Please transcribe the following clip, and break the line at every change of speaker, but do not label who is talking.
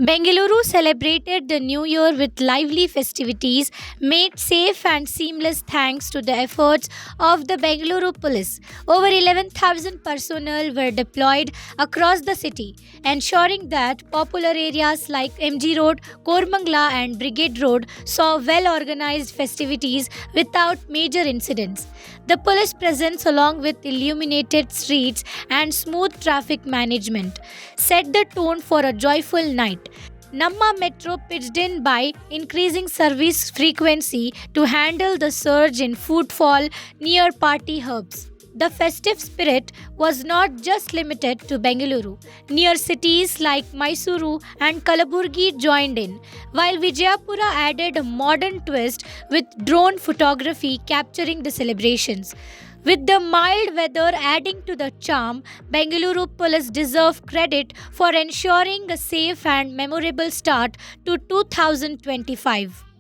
Bengaluru celebrated the new year with lively festivities made safe and seamless thanks to the efforts of the Bengaluru Police. Over 11,000 personnel were deployed across the city, ensuring that popular areas like MG Road, Koramangala, and Brigade Road saw well organized festivities without major incidents. The police presence, along with illuminated streets and smooth traffic management, set the tone for a joyful night. Namma Metro pitched in by increasing service frequency to handle the surge in footfall near party hubs. The festive spirit was not just limited to Bengaluru. Near cities like Mysuru and Kalaburagi joined in, while Vijayapura added a modern twist with drone photography capturing the celebrations. With the mild weather adding to the charm, Bengaluru Police deserve credit for ensuring a safe and memorable start to 2025.